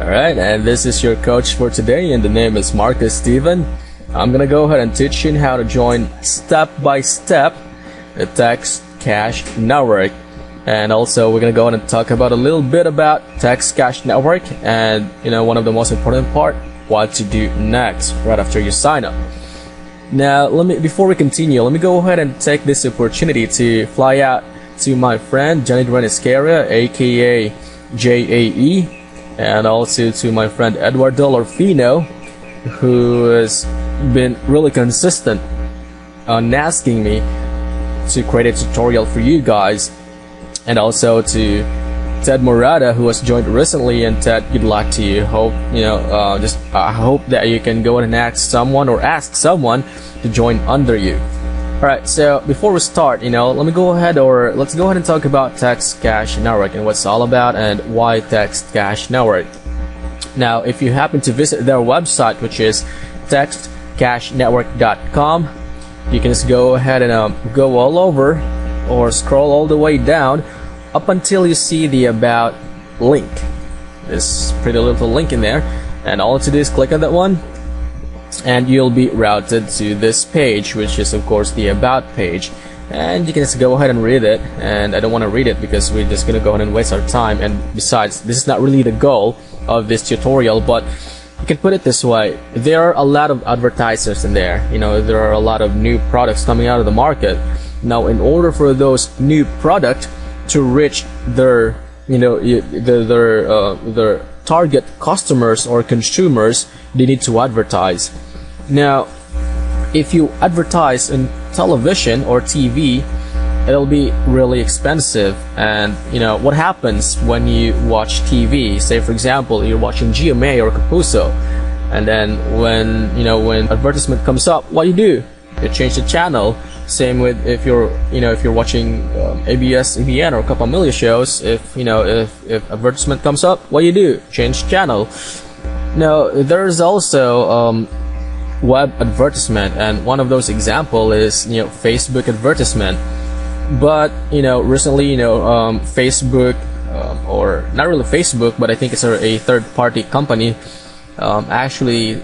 Alright, and this is your coach for today, and the name is Marcus Steven. I'm gonna go ahead and teach you how to join step by step the Text Cash Network. And also we're gonna go ahead and talk about a little bit about Text Cash Network and one of the most important part, what to do next right after you sign up. Now before we continue, let me go ahead and take this opportunity to fly out to my friend Johnny Iscaria, aka JAE, and also to my friend Eduardo Lorfino, who has been really consistent on asking me to create a tutorial for you guys, and also to Ted Morata, who has joined recently. And Ted, good luck to you. I hope that you can go and ask someone to join under you. Alright, so before we start, let's go ahead and talk about Text Cash Network and what it's all about and why Text Cash Network. Now, if you happen to visit their website, which is textcashnetwork.com, you can just go ahead and go all over or scroll all the way down up until you see the About link. This pretty little link in there, and all to do is click on that one, and you'll be routed to this page, which is of course the About page, and you can just go ahead and read it. And I don't want to read it because we're just gonna go ahead and waste our time, and besides, this is not really the goal of this tutorial. But you can put it this way: there are a lot of advertisers in there. There are a lot of new products coming out of the market. Now, in order for those new products to reach their their target customers or consumers, they need to advertise. Now, if you advertise in television or TV, it'll be really expensive. And what happens when you watch TV? Say for example, you're watching GMA or Kapuso, and then when advertisement comes up, what do? You change the channel. Same with if you're watching ABS, EBN, or Kapamilya shows. If advertisement comes up, what do? Change channel. Now, there's also web advertisement, and one of those example is Facebook advertisement. But recently Facebook, or not really Facebook, but I think it's a third-party company, actually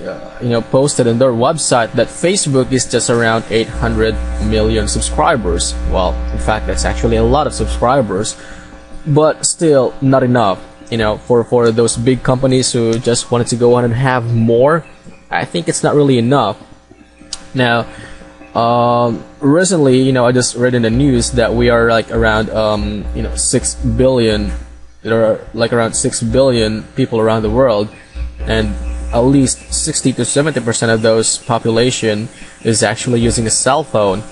posted on their website that Facebook is just around 800 million subscribers. Well, in fact, that's actually a lot of subscribers, but still not enough for those big companies who just wanted to go on and have more. I think it's not really enough. Now, recently I just read in the news that we are like around 6 billion. There are like around 6 billion people around the world, and at least 60 to 70% of those population is actually using a cell phone.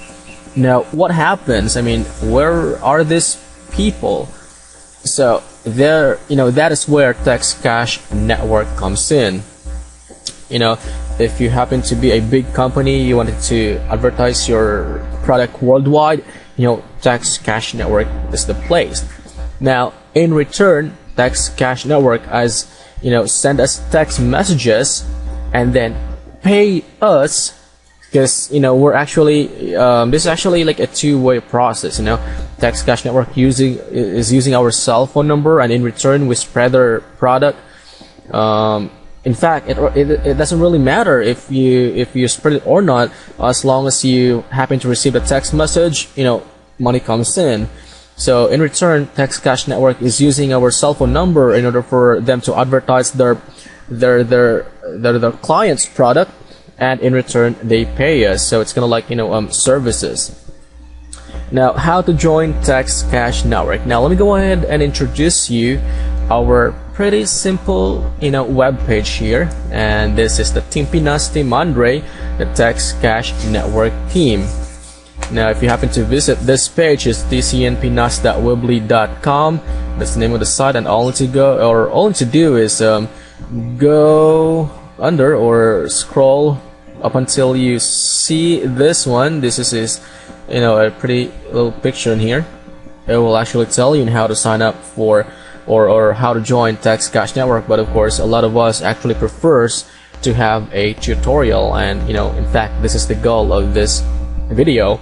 Now, what happens? Where are these people? So there, that is where Text Cash Network comes in. If you happen to be a big company, you wanted to advertise your product worldwide, Text Cash Network is the place. Now, in return, Text Cash Network has send us text messages and then pay us, because we're actually this is actually like a two-way process. Text Cash Network is using our cell phone number, and in return we spread their product. In fact, it doesn't really matter if you spread it or not, as long as you happen to receive a text message, money comes in. So in return, Text Cash Network is using our cell phone number in order for them to advertise their client's product, and in return they pay us. So it's kind of like services. Now, how to join Text Cash Network? Now, let me go ahead and introduce you our pretty simple web page here, and this is the Team Pinas, Team Andre, the Text Cash Network team. Now, if you happen to visit this page, is TCN1.wmv.com. That's the name of the site, and all to do is go under or scroll up until you see this one. This is a pretty little picture in here. It will actually tell you how to sign up for or how to join Text Cash Network. But of course, a lot of us actually prefers to have a tutorial, and in fact, this is the goal of this video.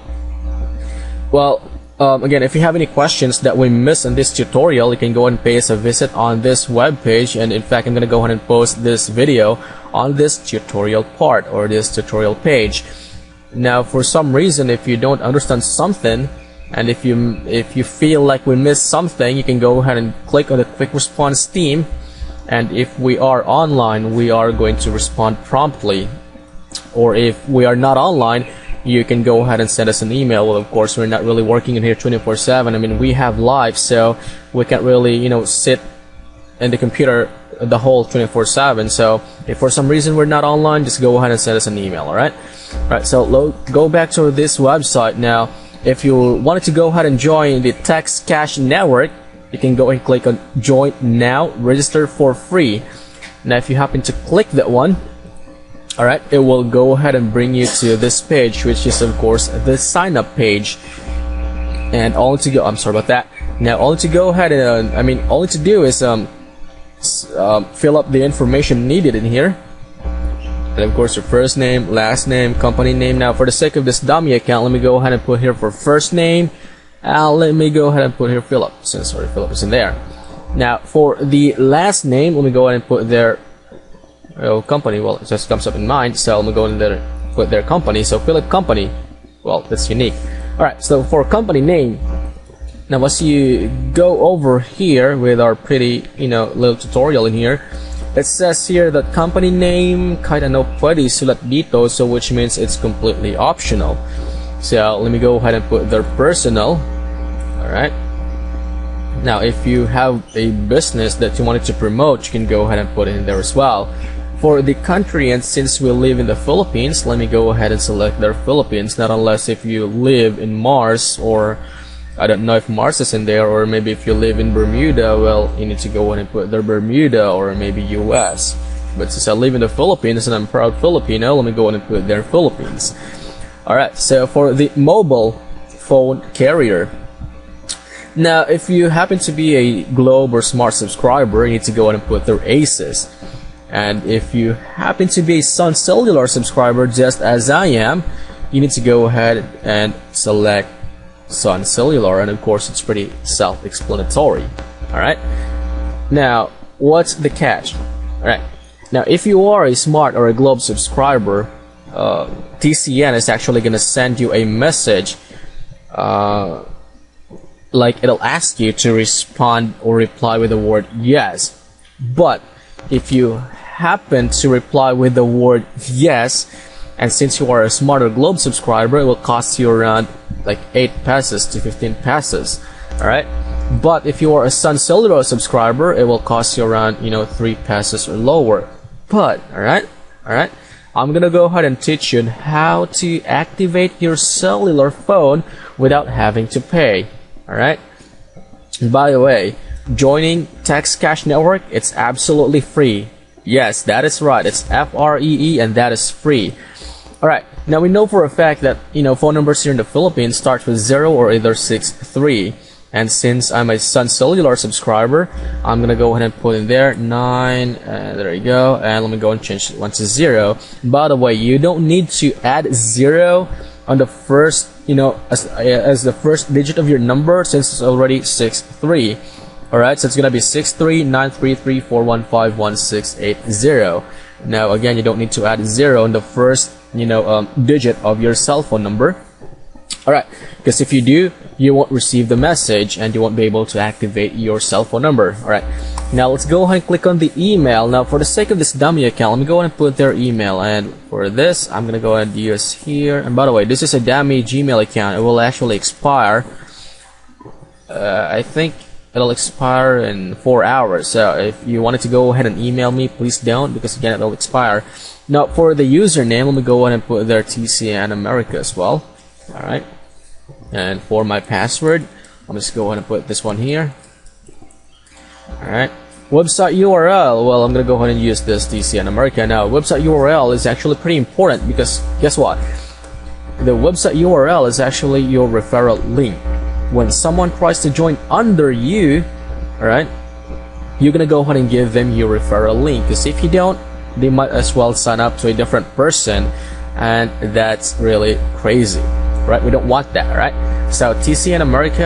Well, Again, if you have any questions that we missed in this tutorial, you can go and pay us a visit on this web page. And in fact, I'm going to go ahead and post this video on this tutorial part, or this tutorial page. Now, for some reason, if you don't understand something, and if you feel like we missed something, you can go ahead and click on the quick response theme, and if we are online, we are going to respond promptly. Or if we are not online, you can go ahead and send us an email. Well, of course, we're not really working in here 24/7. I mean, we have live, so we can't really, sit in the computer the whole 24/7. So if for some reason we're not online, just go ahead and send us an email. All right. So go back to this website now. If you wanted to go ahead and join the Text Cash network, you can go and click on Join Now, register for free. Now, if you happen to click that one, all right, it will go ahead and bring you to this page, which is of course the sign up page. And all to go, I'm sorry about that. Now, all to go ahead and all to do is fill up the information needed in here. And of course, your first name, last name, company name. Now, for the sake of this dummy account, let me go ahead and put here for first name. Let me go ahead and put here Philip, since Philip is in there. Now, for the last name, let me go ahead and put their company. Well, it just comes up in mind, so let me go in there, put their company. So Philip Company. Well, that's unique. All right. So for company name, now once you go over here with our pretty, little tutorial in here, it says here that company name kahit ano pwede sulat dito, so which means it's completely optional. So let me go ahead and put their personal. All right. Now, if you have a business that you wanted to promote, you can go ahead and put it in there as well. For the country, and since we live in the Philippines, let me go ahead and select their Philippines. Not unless if you live in Mars, or I don't know if Mars is in there, or maybe if you live in Bermuda, well, you need to go ahead and put their Bermuda, or maybe US. But since I live in the Philippines and I'm proud Filipino, let me go ahead and put their Philippines. Alright, so for the mobile phone carrier, now if you happen to be a Globe or Smart subscriber, you need to go ahead and put their ACES. And if you happen to be a Sun Cellular subscriber, just as I am, you need to go ahead and select Sun Cellular, and of course it's pretty self-explanatory. Alright, now what's the catch? Alright, now if you are a Smart or a Globe subscriber, TCN is actually going to send you a message, like it'll ask you to respond or reply with the word yes. But if you happen to reply with the word yes, and since you are a Smart or Globe subscriber, it will cost you around like 8 pesos to 15 pesos. Alright, but if you are a Sun Cellular subscriber, it will cost you around 3 pesos or lower. But alright, I'm gonna go ahead and teach you how to activate your cellular phone without having to pay. Alright, and by the way, joining Text Cash Network, it's absolutely free. Yes, that is right, it's free, and that is free. Alright, now we know for a fact that phone numbers here in the Philippines start with 0 or either 63. And since I'm a Sun Cellular subscriber, I'm gonna go ahead and put in there 9, there you go, and let me go and change one to 0. By the way, you don't need to add 0 on the first, as the first digit of your number, since it's already 63. Alright, so it's gonna be 63933415160. Now again, you don't need to add 0 on the first digit of your cell phone number. Alright, because if you do, you won't receive the message and you won't be able to activate your cell phone number. Alright, now let's go ahead and click on the email. Now for the sake of this dummy account, let me go ahead and put their email, and for this I'm gonna go ahead and use here. And by the way, this is a dummy Gmail account. It will actually expire, I think it'll expire in 4 hours. So if you wanted to go ahead and email me, please don't, because again it'll expire. Now for the username, let me go ahead and put their TCN America as well. Alright, and for my password, I'm just go ahead and put this one here. Alright, website URL, well, I'm gonna go ahead and use this TCN America. Now website URL is actually pretty important, because guess what, the website URL is actually your referral link. When someone tries to join under you, alright, you're gonna go ahead and give them your referral link, because if you don't, they might as well sign up to a different person, and that's really crazy, right? We don't want that, right? So TCN America